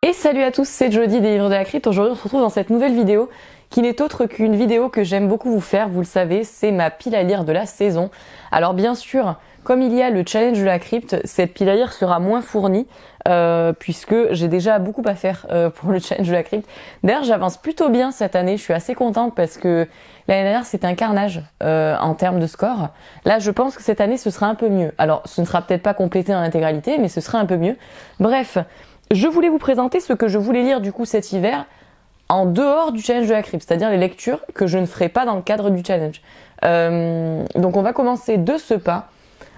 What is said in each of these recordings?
Et salut à tous, c'est Jody des Livres de la Crypte. Aujourd'hui on se retrouve dans cette nouvelle vidéo qui n'est autre qu'une vidéo que j'aime beaucoup vous faire, vous le savez, c'est ma pile à lire de la saison. Alors bien sûr, comme il y a le challenge de la crypte, cette pile à lire sera moins fournie puisque j'ai déjà beaucoup à faire pour le challenge de la crypte. D'ailleurs j'avance plutôt bien cette année, je suis assez contente parce que l'année dernière c'était un carnage en termes de score. Là je pense que cette année ce sera un peu mieux. Alors ce ne sera peut-être pas complété en intégralité mais ce sera un peu mieux. Bref, je voulais vous présenter ce que je voulais lire du coup cet hiver en dehors du challenge de la crypte, c'est-à-dire les lectures que je ne ferai pas dans le cadre du challenge. Donc on va commencer de ce pas.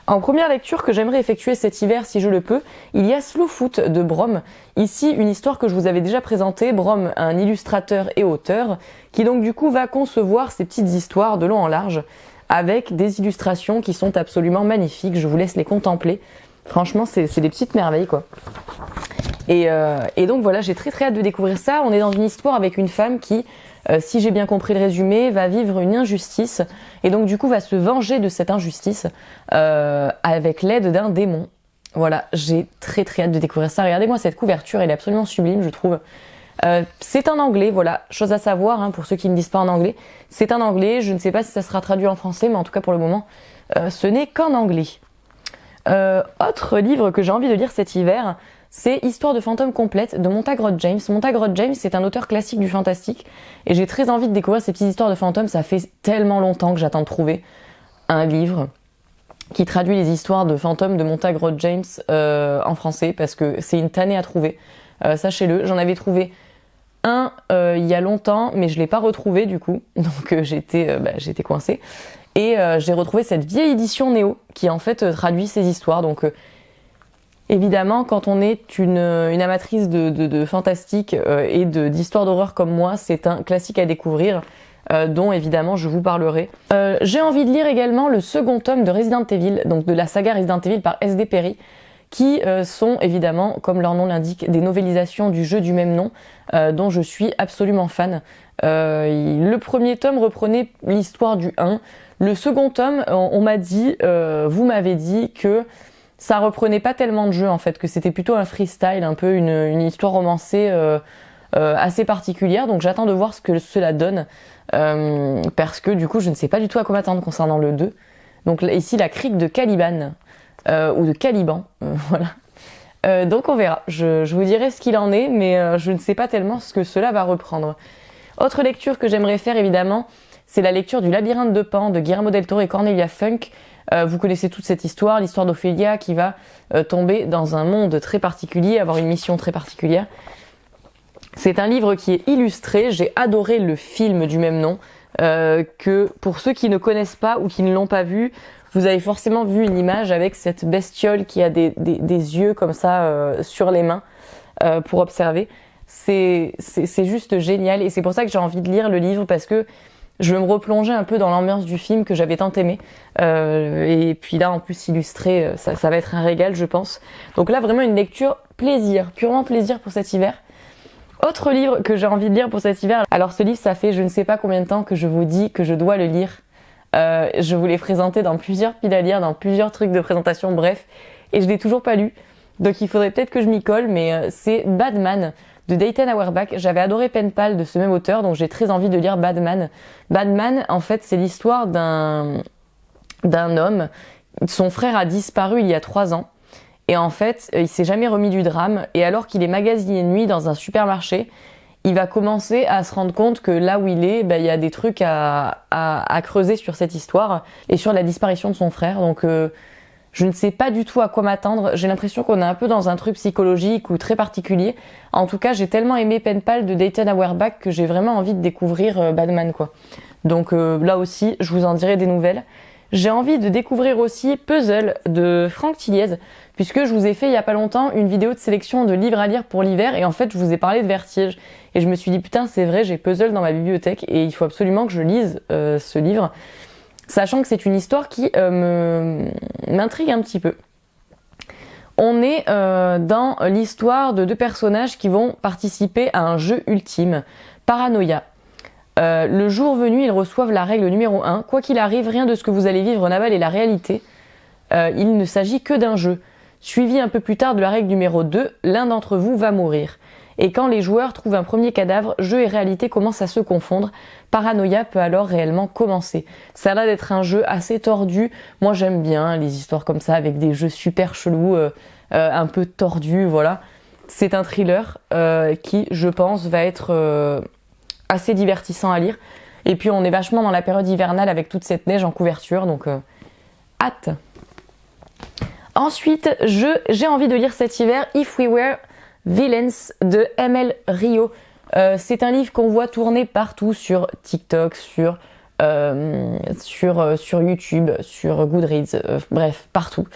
En première lecture que j'aimerais effectuer cet hiver si je le peux, il y a Slow Foot de Brom. Ici, une histoire que je vous avais déjà présentée. Brom, un illustrateur et auteur, qui donc du coup va concevoir ces petites histoires de long en large avec des illustrations qui sont absolument magnifiques. Je vous laisse les contempler. Franchement, c'est des petites merveilles quoi. Et donc voilà, j'ai très hâte de découvrir ça. On est dans une histoire avec une femme qui, si j'ai bien compris le résumé, va vivre une injustice et donc du coup va se venger de cette injustice avec l'aide d'un démon. Voilà, j'ai très hâte de découvrir ça. Regardez-moi cette couverture, elle est absolument sublime, je trouve. C'est en anglais, voilà, chose à savoir hein, pour ceux qui ne lisent pas en anglais. C'est en anglais, je ne sais pas si ça sera traduit en français, mais en tout cas pour le moment, ce n'est qu'en anglais. Autre livre que j'ai envie de lire cet hiver, c'est Histoire de fantôme complète de Montagrot James. Montagrot James, c'est un auteur classique du fantastique et j'ai très envie de découvrir ces petites histoires de fantômes. Ça fait tellement longtemps que j'attends de trouver un livre qui traduit les histoires de fantômes de Montagrot James en français parce que c'est une tannée à trouver. Sachez-le, j'en avais trouvé un il y a longtemps mais je l'ai pas retrouvé du coup, donc j'étais coincée. Et j'ai retrouvé cette vieille édition Néo qui en fait traduit ces histoires. Donc évidemment, quand on est une amatrice de fantastique et d'histoires d'horreur comme moi, c'est un classique à découvrir dont évidemment je vous parlerai. J'ai envie de lire également le second tome de Resident Evil, donc de la saga Resident Evil par S.D. Perry, qui sont évidemment, comme leur nom l'indique, des novélisations du jeu du même nom, dont je suis absolument fan. Le premier tome reprenait l'histoire du 1. Le second tome, on m'a dit, vous m'avez dit que ça reprenait pas tellement de jeu en fait, que c'était plutôt un freestyle, un peu une histoire romancée assez particulière. Donc j'attends de voir ce que cela donne, parce que du coup je ne sais pas du tout à quoi m'attendre concernant le 2. Donc ici la crique de Caliban, ou de Caliban, voilà. Donc on verra, je vous dirai ce qu'il en est, mais je ne sais pas tellement ce que cela va reprendre. Autre lecture que j'aimerais faire évidemment, c'est la lecture du Labyrinthe de Pan de Guillermo del Toro et Cornelia Funk. Vous connaissez toute cette histoire, l'histoire d'Ophélia qui va tomber dans un monde très particulier, avoir une mission très particulière. C'est un livre qui est illustré, j'ai adoré le film du même nom, que pour ceux qui ne connaissent pas ou qui ne l'ont pas vu, vous avez forcément vu une image avec cette bestiole qui a des yeux comme ça sur les mains pour observer. C'est juste génial et c'est pour ça que j'ai envie de lire le livre parce que je veux me replonger un peu dans l'ambiance du film que j'avais tant aimé. Et puis là, en plus illustré, ça va être un régal, je pense. Donc là, vraiment une lecture plaisir, purement plaisir pour cet hiver. Autre livre que j'ai envie de lire pour cet hiver. Alors ce livre, ça fait je ne sais pas combien de temps que je vous dis que je dois le lire. Je vous l'ai présenté dans plusieurs piles à lire, dans plusieurs trucs de présentation, bref. Et je l'ai toujours pas lu. Donc il faudrait peut-être que je m'y colle, mais c'est Badman de Dayton Auerbach. J'avais adoré Pen Pal de ce même auteur, donc j'ai très envie de lire Badman. Badman, en fait, c'est l'histoire d'un homme. Son frère a disparu il y a 3 ans. Et en fait, il s'est jamais remis du drame. Et alors qu'il est magasinier de nuit dans un supermarché, il va commencer à se rendre compte que là où il est, il y a des trucs à creuser sur cette histoire et sur la disparition de son frère. Donc je ne sais pas du tout à quoi m'attendre. J'ai l'impression qu'on est un peu dans un truc psychologique ou très particulier. En tout cas, j'ai tellement aimé Pen Pal de Dayton Auerbach que j'ai vraiment envie de découvrir Badman, quoi. Donc là aussi, je vous en dirai des nouvelles. J'ai envie de découvrir aussi Puzzle de Franck Tilliez, puisque je vous ai fait il y a pas longtemps une vidéo de sélection de livres à lire pour l'hiver et en fait, je vous ai parlé de Vertige. Et je me suis dit, putain, c'est vrai, j'ai Puzzle dans ma bibliothèque et il faut absolument que je lise ce livre. Sachant que c'est une histoire qui m'intrigue un petit peu. On est dans l'histoire de 2 personnages qui vont participer à un jeu ultime, Paranoia. Le jour venu, ils reçoivent la règle numéro 1. Quoi qu'il arrive, rien de ce que vous allez vivre n'avale la réalité. Il ne s'agit que d'un jeu. Suivi un peu plus tard de la règle numéro 2, l'un d'entre vous va mourir. Et quand les joueurs trouvent un premier cadavre, jeu et réalité commencent à se confondre. Paranoia peut alors réellement commencer. Ça a l'air d'être un jeu assez tordu. Moi j'aime bien les histoires comme ça avec des jeux super chelous, un peu tordus, voilà. C'est un thriller qui, je pense, va être assez divertissant à lire. Et puis on est vachement dans la période hivernale avec toute cette neige en couverture, donc hâte. Ensuite, j'ai envie de lire cet hiver If We Were Villains de ML Rio. C'est un livre qu'on voit tourner partout sur TikTok, sur YouTube, sur Goodreads, bref, partout.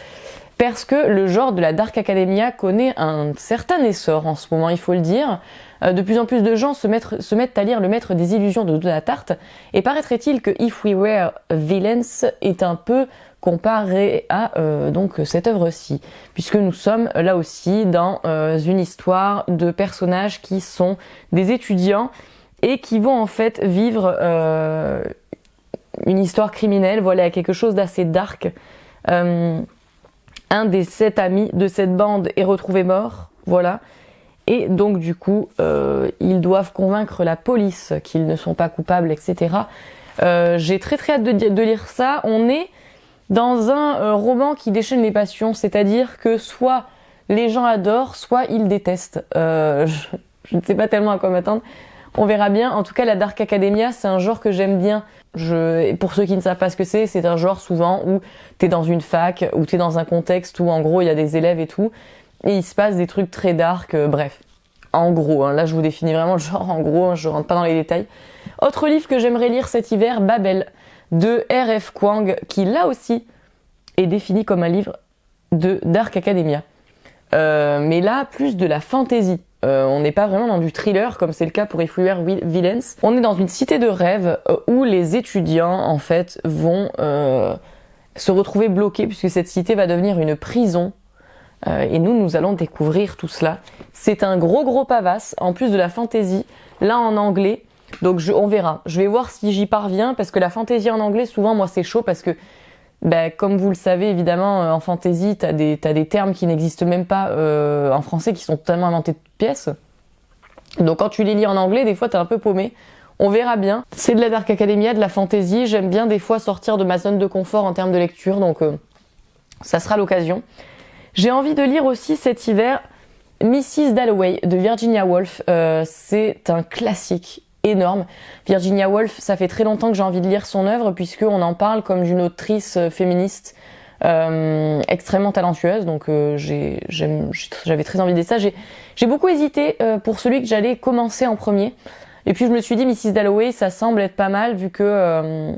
Parce que le genre de la Dark Academia connaît un certain essor en ce moment, il faut le dire. De plus en plus de gens se mettent à lire Le Maître des Illusions de Donatarte, et paraîtrait-il que If We Were Villains est un peu comparé à donc cette œuvre-ci, puisque nous sommes là aussi dans une histoire de personnages qui sont des étudiants et qui vont en fait vivre une histoire criminelle. Voilà, quelque chose d'assez dark. Un des 7 amis de cette bande est retrouvé mort, voilà. Et donc du coup, ils doivent convaincre la police qu'ils ne sont pas coupables, etc. J'ai très hâte de lire ça. On est dans un roman qui déchaîne les passions, c'est-à-dire que soit les gens adorent, soit ils détestent. Je ne sais pas tellement à quoi m'attendre. On verra bien. En tout cas, la Dark Academia, c'est un genre que j'aime bien. Pour ceux qui ne savent pas ce que c'est un genre souvent où t'es dans une fac, où t'es dans un contexte où en gros il y a des élèves et tout, et il se passe des trucs très dark, bref. En gros, là je vous définis vraiment le genre en gros, je rentre pas dans les détails. Autre livre que j'aimerais lire cet hiver, Babel, de R.F. Kuang, qui là aussi est défini comme un livre de Dark Academia. Mais là, plus de la fantasy. On n'est pas vraiment dans du thriller comme c'est le cas pour If We Were Villains. On est dans une cité de rêve où les étudiants en fait vont se retrouver bloqués puisque cette cité va devenir une prison. Et nous allons découvrir tout cela. C'est un gros pavasse en plus de la fantasy, là en anglais. Donc on verra. Je vais voir si j'y parviens parce que la fantasy en anglais souvent moi c'est chaud parce que comme vous le savez évidemment en fantasy t'as des termes qui n'existent même pas en français qui sont totalement inventés de pièces. Donc quand tu les lis en anglais des fois t'es un peu paumé. On verra bien. C'est de la Dark Academia, de la fantasy. J'aime bien des fois sortir de ma zone de confort en termes de lecture donc ça sera l'occasion. J'ai envie de lire aussi cet hiver Mrs. Dalloway de Virginia Woolf. C'est un classique énorme. Virginia Woolf, ça fait très longtemps que j'ai envie de lire son œuvre puisqu'on en parle comme d'une autrice féministe extrêmement talentueuse. Donc j'avais très envie de lire ça. J'ai beaucoup hésité pour celui que j'allais commencer en premier. Et puis je me suis dit Mrs. Dalloway, ça semble être pas mal vu que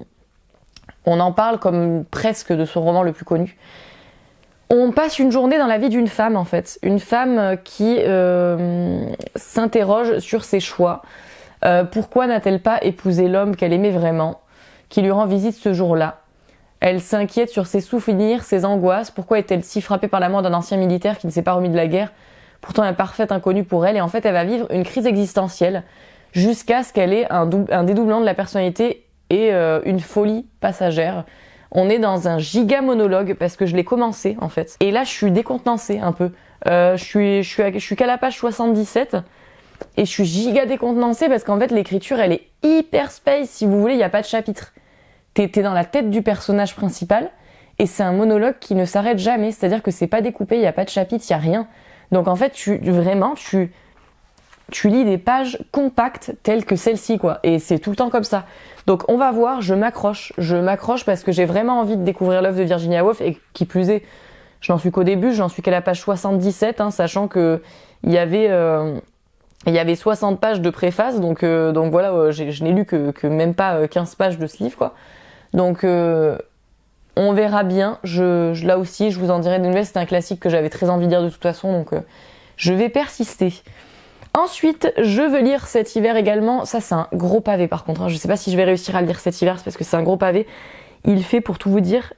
on en parle comme presque de son roman le plus connu. On passe une journée dans la vie d'une femme en fait. Une femme qui s'interroge sur ses choix. Pourquoi n'a-t-elle pas épousé l'homme qu'elle aimait vraiment, qui lui rend visite ce jour-là? Elle s'inquiète sur ses souvenirs, ses angoisses. Pourquoi est-elle si frappée par la mort d'un ancien militaire qui ne s'est pas remis de la guerre, pourtant un parfait inconnu pour elle? Et en fait, elle va vivre une crise existentielle jusqu'à ce qu'elle ait un dédoublement de la personnalité et une folie passagère. On est dans un giga monologue parce que je l'ai commencé en fait. Et là, je suis décontenancée un peu. Je suis qu'à la page 77. Et je suis giga décontenancée parce qu'en fait l'écriture elle est hyper space, si vous voulez, il n'y a pas de chapitre. T'es dans la tête du personnage principal et c'est un monologue qui ne s'arrête jamais, c'est-à-dire que c'est pas découpé, il n'y a pas de chapitre, il n'y a rien. Donc en fait tu lis des pages compactes telles que celle-ci quoi, et c'est tout le temps comme ça. Donc on va voir, je m'accroche parce que j'ai vraiment envie de découvrir l'œuvre de Virginia Woolf et qui plus est, je n'en suis qu'au début, j'en suis qu'à la page 77, sachant que il y avait 60 pages de préface, donc voilà, je n'ai lu que même pas 15 pages de ce livre, quoi. Donc on verra bien. Là aussi, je vous en dirai des nouvelles. C'était un classique que j'avais très envie de lire de toute façon, donc je vais persister. Ensuite, je veux lire cet hiver également. Ça, c'est un gros pavé par contre. Je sais pas si je vais réussir à le lire cet hiver, c'est parce que c'est un gros pavé. Il fait, pour tout vous dire,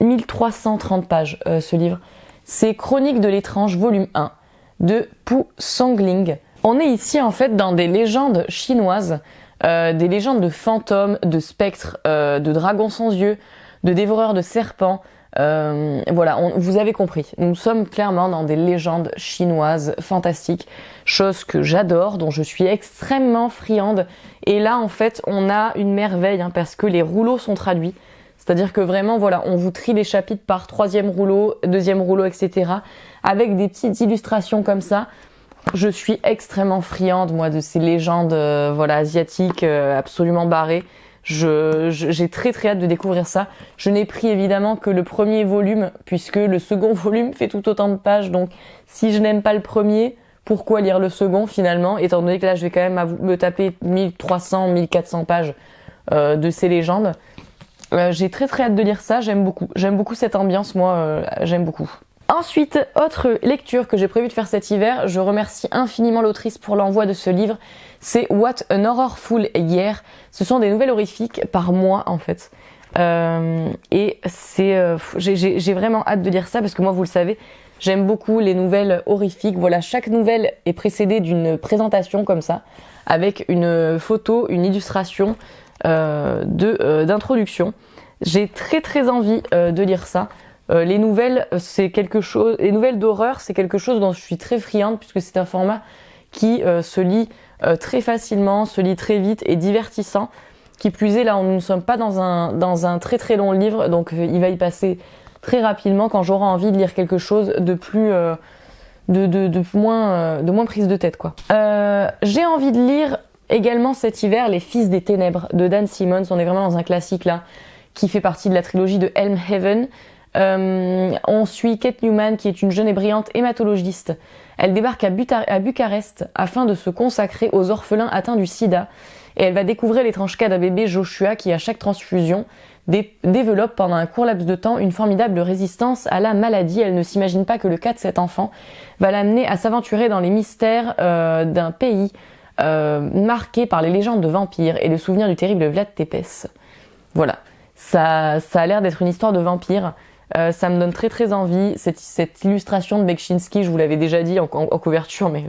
1330 pages, ce livre. C'est Chroniques de l'étrange, volume 1, de Pu Songling. On est ici en fait dans des légendes chinoises, des légendes de fantômes, de spectres, de dragons sans yeux, de dévoreurs de serpents, Voilà, vous avez compris. Nous sommes clairement dans des légendes chinoises fantastiques, chose que j'adore, dont je suis extrêmement friande. Et là, en fait, on a une merveille, hein, parce que les rouleaux sont traduits. C'est-à-dire que vraiment, voilà, on vous trie les chapitres par 3e rouleau, 2e rouleau, etc. avec des petites illustrations comme ça. Je suis extrêmement friande, moi, de ces légendes voilà, asiatiques absolument barrées. J'ai très hâte de découvrir ça. Je n'ai pris évidemment que le premier volume, puisque le second volume fait tout autant de pages. Donc si je n'aime pas le premier, pourquoi lire le second finalement, étant donné que là je vais quand même me taper 1300, 1400 pages de ces légendes. J'ai très hâte de lire ça, j'aime beaucoup cette ambiance, moi j'aime beaucoup. Ensuite, autre lecture que j'ai prévu de faire cet hiver, je remercie infiniment l'autrice pour l'envoi de ce livre, c'est What an Horrorful Year. Ce sont des nouvelles horrifiques par mois en fait. Et c'est, j'ai vraiment hâte de lire ça parce que moi vous le savez, j'aime beaucoup les nouvelles horrifiques. Voilà, chaque nouvelle est précédée d'une présentation comme ça, avec une photo, une illustration d'introduction. J'ai très envie de lire ça. Les nouvelles, les nouvelles d'horreur, c'est quelque chose dont je suis très friande puisque c'est un format qui se lit très facilement, se lit très vite et divertissant. Qui plus est, là, nous ne sommes pas dans un très long livre, donc il va y passer très rapidement quand j'aurai envie de lire quelque chose de plus, de moins prise de tête, quoi. J'ai envie de lire également cet hiver Les Fils des Ténèbres de Dan Simmons. On est vraiment dans un classique là, qui fait partie de la trilogie de Helm Heaven. On suit Kate Newman qui est une jeune et brillante hématologiste. Elle débarque à Bucarest afin de se consacrer aux orphelins atteints du sida et elle va découvrir l'étrange cas d'un bébé Joshua qui à chaque transfusion développe pendant un court laps de temps une formidable résistance à la maladie. Elle ne s'imagine pas que le cas de cet enfant va l'amener à s'aventurer dans les mystères d'un pays marqué par les légendes de vampires et le souvenir du terrible Vlad Tepes. Voilà, ça a l'air d'être une histoire de vampires. Ça me donne très envie. Cette illustration de Bekchinski, je vous l'avais déjà dit en couverture, mais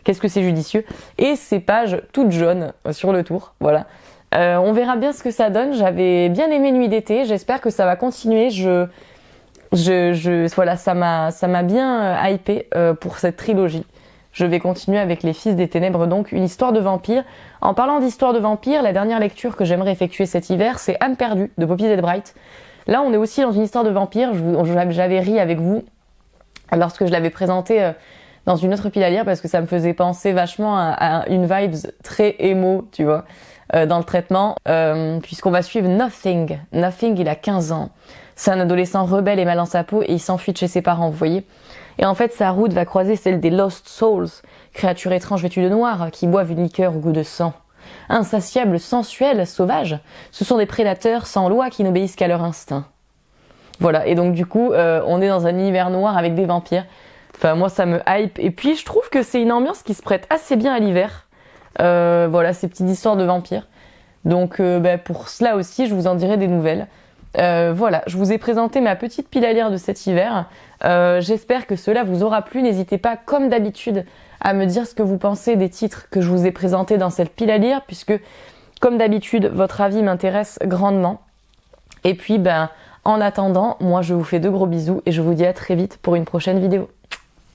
qu'est-ce que c'est judicieux. Et ces pages toutes jaunes sur le tour, voilà. On verra bien ce que ça donne. J'avais bien aimé Nuit d'été, j'espère que ça va continuer. Voilà, ça m'a bien hypé pour cette trilogie. Je vais continuer avec Les Fils des Ténèbres, donc une histoire de vampire. En parlant d'histoire de vampire, la dernière lecture que j'aimerais effectuer cet hiver, c'est Âme perdue de Poppy Z-Bright. Là, on est aussi dans une histoire de vampire. J'avais ri avec vous lorsque je l'avais présenté dans une autre pile à lire parce que ça me faisait penser vachement à une vibes très émo, tu vois, dans le traitement. Puisqu'on va suivre Nothing. Nothing, il a 15 ans. C'est un adolescent rebelle et mal dans sa peau et il s'enfuit de chez ses parents, vous voyez. Et en fait, sa route va croiser celle des Lost Souls, créatures étranges vêtues de noir qui boivent une liqueur au goût de sang. Insatiables, sensuels, sauvages, ce sont des prédateurs sans loi qui n'obéissent qu'à leur instinct. Voilà, et donc du coup, on est dans un univers noir avec des vampires. Enfin, moi, ça me hype. Et puis, je trouve que c'est une ambiance qui se prête assez bien à l'hiver. Voilà, ces petites histoires de vampires. Donc, pour cela aussi, je vous en dirai des nouvelles. Voilà, je vous ai présenté ma petite pile à lire de cet hiver. J'espère que cela vous aura plu. N'hésitez pas, comme d'habitude, à me dire ce que vous pensez des titres que je vous ai présentés dans cette pile à lire, puisque, comme d'habitude, votre avis m'intéresse grandement. Et puis, en attendant, moi, je vous fais de gros bisous et je vous dis à très vite pour une prochaine vidéo.